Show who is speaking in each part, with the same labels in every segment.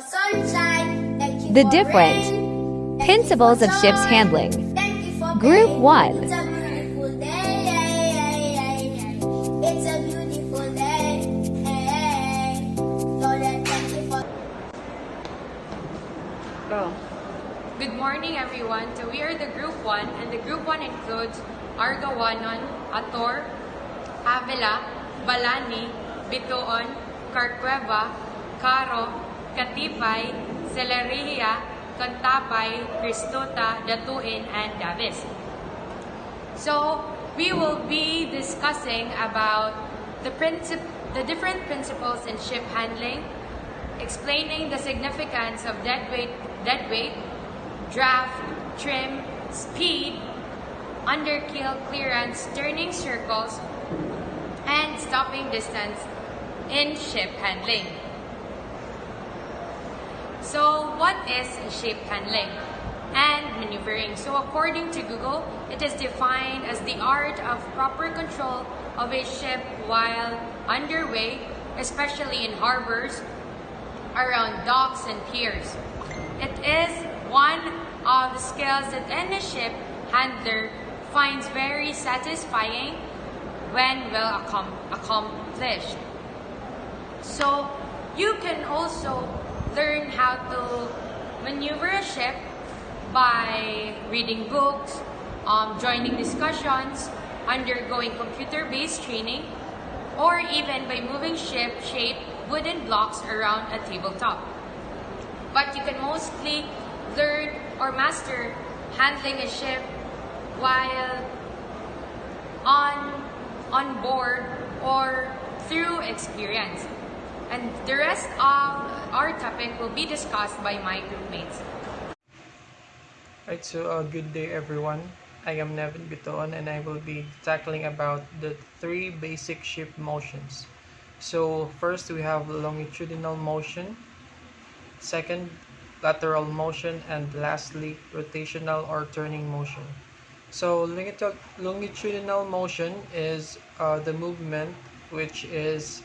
Speaker 1: The different principles of ship's handling. Group 1.
Speaker 2: Go. Good morning, everyone. So we are the Group 1, and the Group 1 includes Argawanon, Ator, Avila, Balani, Bituon, Carcueva, Caro, Katipay, Celerihia, Contapay, Cristuta, Datuin, and Davis. So we will be discussing about the different principles in ship handling, explaining the significance of dead weight, draft, trim, speed, underkeel clearance, turning circles, and stopping distance in ship handling. So what is ship handling and maneuvering? So according to Google, it is defined as the art of proper control of a ship while underway, especially in harbors, around docks and piers. It is one of the skills that any ship handler finds very satisfying when well accomplished. So you can also learn how to maneuver a ship by reading books, joining discussions, undergoing computer-based training, or even by moving ship-shaped wooden blocks around a tabletop. But you can mostly learn or master handling a ship while on board or through experience. And the rest of our topic will be discussed by my groupmates.
Speaker 3: Right, so good day everyone. I am Nevin Bitoon and I will be tackling about the three basic ship motions. So first we have longitudinal motion, second lateral motion, and lastly rotational or turning motion. So longitudinal motion is the movement which is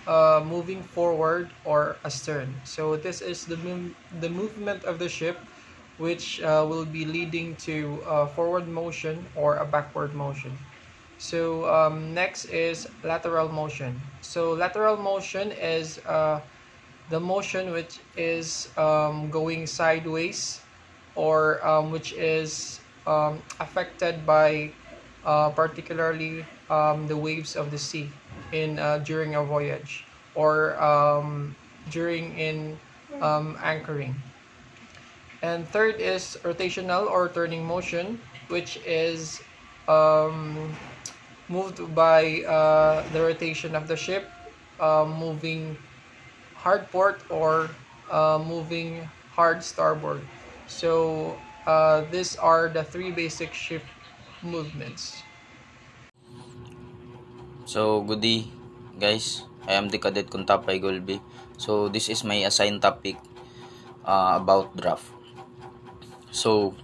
Speaker 3: moving forward or astern. So this is the movement of the ship which will be leading to forward motion or a backward motion. So next is lateral motion. So lateral motion is the motion which is going sideways or which is affected by particularly the waves of the sea in during a voyage or during anchoring. And third is rotational or turning motion, which is moved by the rotation of the ship, moving hard port or moving hard starboard. So these are the three basic ship movements.
Speaker 4: So good day guys, I am the cadet Kuntapay Golby. So this is my assigned topic about draft. So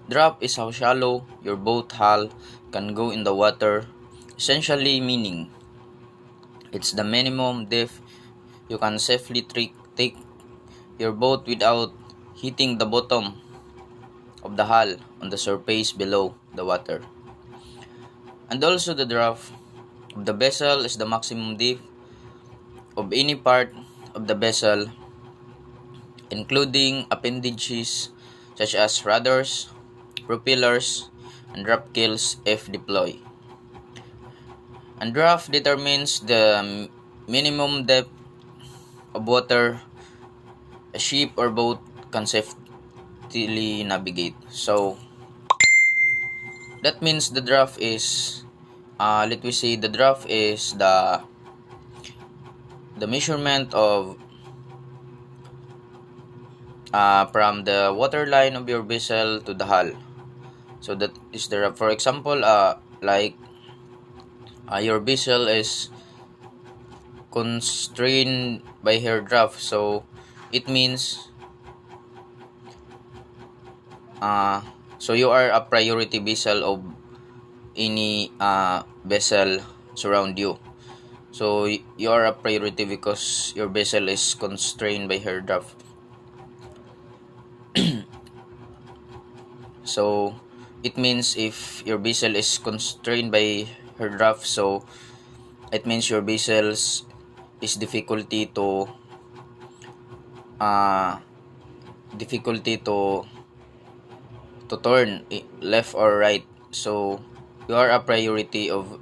Speaker 4: draft is how shallow your boat hull can go in the water, essentially meaning it's the minimum depth you can safely take your boat without hitting the bottom of the hull on the surface below the water. And also the draft of the vessel is the maximum depth of any part of the vessel, including appendages such as rudders, propellers, and draft keels if deployed. And draft determines the minimum depth of water a ship or boat can safely navigate. So that means the draft is let me say the draft is the measurement of from the waterline of your vessel to the hull. So that is the, for example, like your vessel is constrained by her draft, so it means so you are a priority vessel of any vessel surround you. So you are a priority because your vessel is constrained by her draft. So it means if your vessel is constrained by her draft, so it means your vessels is uh difficulty to turn left or right. So you are a priority of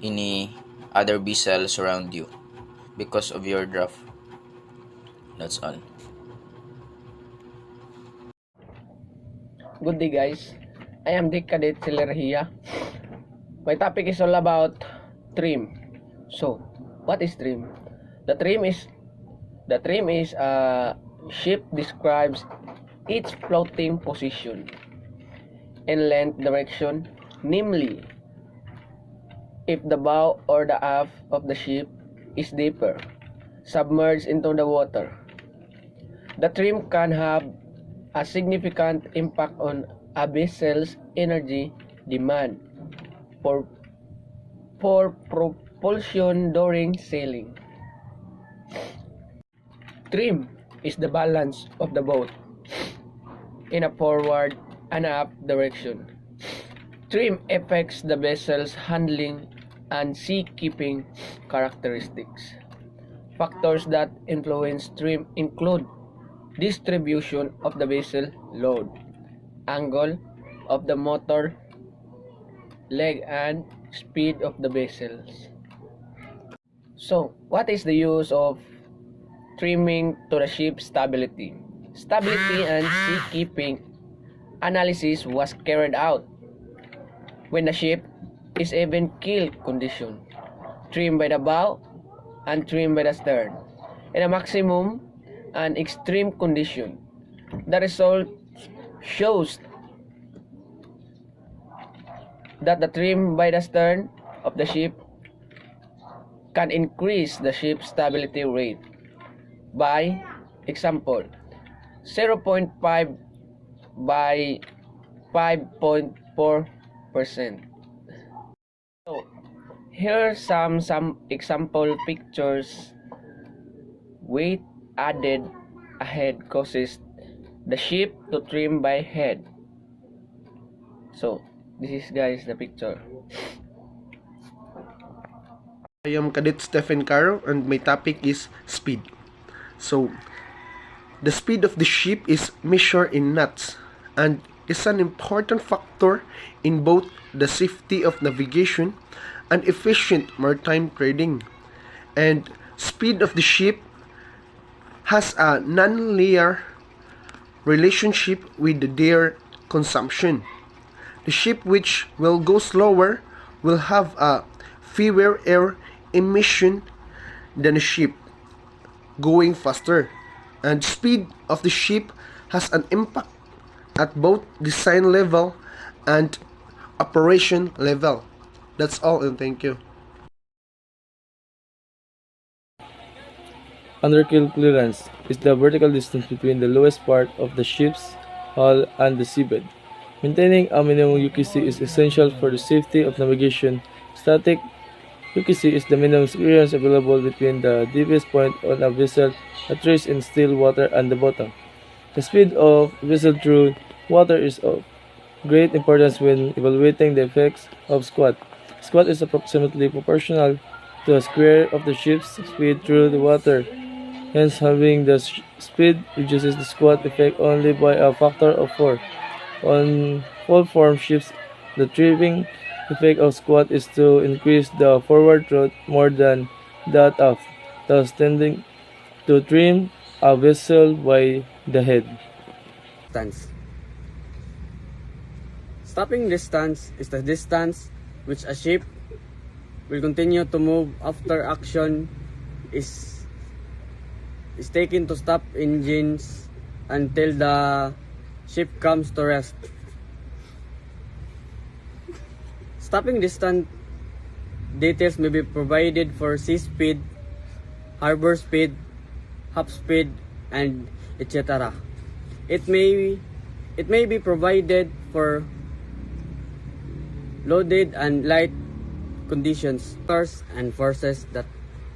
Speaker 4: any other vessels around you because of your draft. That's all.
Speaker 5: Good day guys, I am the Cadet Celerahia. My topic is all about trim. So, what is trim? The trim is a ship describes its floating position and length direction, namely if the bow or the aft of the ship is deeper, submerged into the water. The trim can have a significant impact on a vessel's energy demand for propulsion during sailing. Trim is the balance of the boat in a forward and aft direction. Trim affects the vessel's handling and seakeeping characteristics. Factors that influence trim include distribution of the vessel load, angle of the motor leg, and speed of the vessels. So, what is the use of trimming to the ship's stability? Stability and seakeeping analysis was carried out when the ship is even keel condition, trimmed by the bow and trimmed by the stern, in a maximum and extreme condition. The result shows that the trim by the stern of the ship can increase the ship's stability rate by example 0.5 by 5.4%. So here are some example pictures. Weight added ahead causes the ship to trim by head. So this is guys the picture.
Speaker 6: I am Cadet Stephen Caro and my topic is speed. So, the speed of the ship is measured in knots and is an important factor in both the safety of navigation and efficient maritime trading. And speed of the ship has a non-linear relationship with their consumption. The ship which will go slower will have a fewer air emission than a ship going faster, and speed of the ship has an impact at both design level and operation level. That's all, and thank you.
Speaker 7: Underkeel clearance is the vertical distance between the lowest part of the ship's hull and the seabed. Maintaining a minimum UKC is essential for the safety of navigation. Static UKC is the minimum clearance available between the deepest point on a vessel that rests in still water and the bottom. The speed of vessel through water is of great importance when evaluating the effects of squat. Squat is approximately proportional to a square of the ship's speed through the water. Hence, having the speed reduces the squat effect only by a factor of 4. On full-form ships, the trimming effect of squat is to increase the forward thrust more than that aft, thus tending to trim a vessel by the head.
Speaker 8: Distance. Stopping distance is the distance which a ship will continue to move after action is taken to stop engines until the ship comes to rest. Stopping distance details may be provided for sea speed, harbor speed, half speed, and etc. It may be provided for loaded and light conditions, and forces that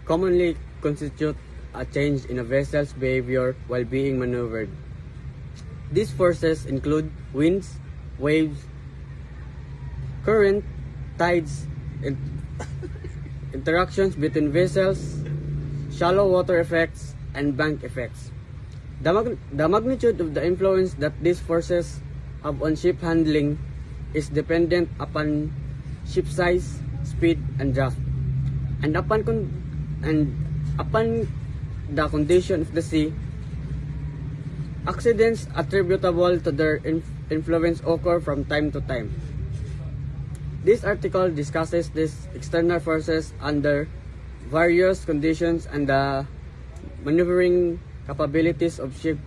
Speaker 8: commonly constitute a change in a vessel's behavior while being maneuvered. These forces include winds, waves, current, tides, interactions between vessels, shallow water effects, and bank effects. The magnitude of the influence that these forces have on ship handling is dependent upon ship size, speed, and draft, and upon the condition of the sea. Accidents attributable to their influence occur from time to time. This article discusses these external forces under various conditions and the maneuvering capabilities of ships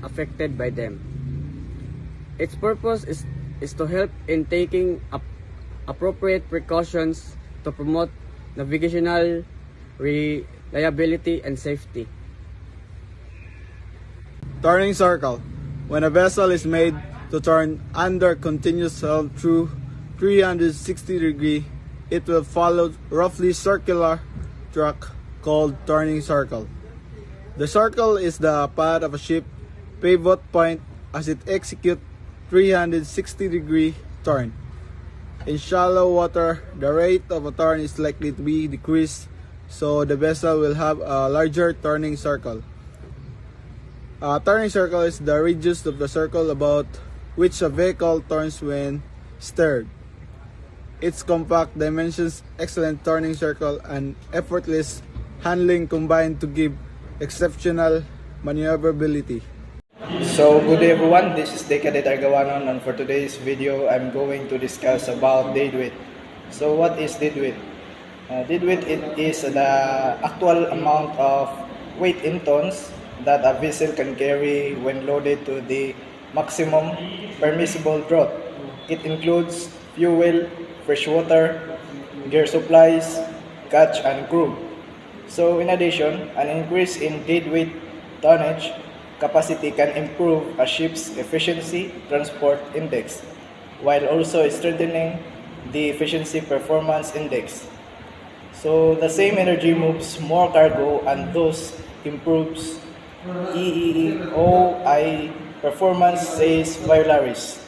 Speaker 8: affected by them. Its purpose is to help in taking appropriate precautions to promote navigational reliability and safety.
Speaker 9: Turning circle. When a vessel is made to turn under continuous sail through 360 degree, it will follow roughly circular track called turning circle. The circle is the path of a ship pivot point as it executes 360 degree turn. In shallow water, the rate of a turn is likely to be decreased, so the vessel will have a larger turning circle. A turning circle is the radius of the circle about which a vehicle turns when steered. Its compact dimensions, excellent turning circle, and effortless handling combine to give exceptional maneuverability.
Speaker 10: So good day everyone, this is Decade Argawanon, and for today's video I'm going to discuss about deadweight. So what is deadweight? Deadweight is the actual amount of weight in tons that a vessel can carry when loaded to the maximum permissible draught. It includes fuel, fresh water, gear supplies, catch, and crew. So in addition, an increase in deadweight tonnage capacity can improve a ship's efficiency transport index, while also strengthening the efficiency performance index. So the same energy moves more cargo and thus improves EEOI performance, says Violaris.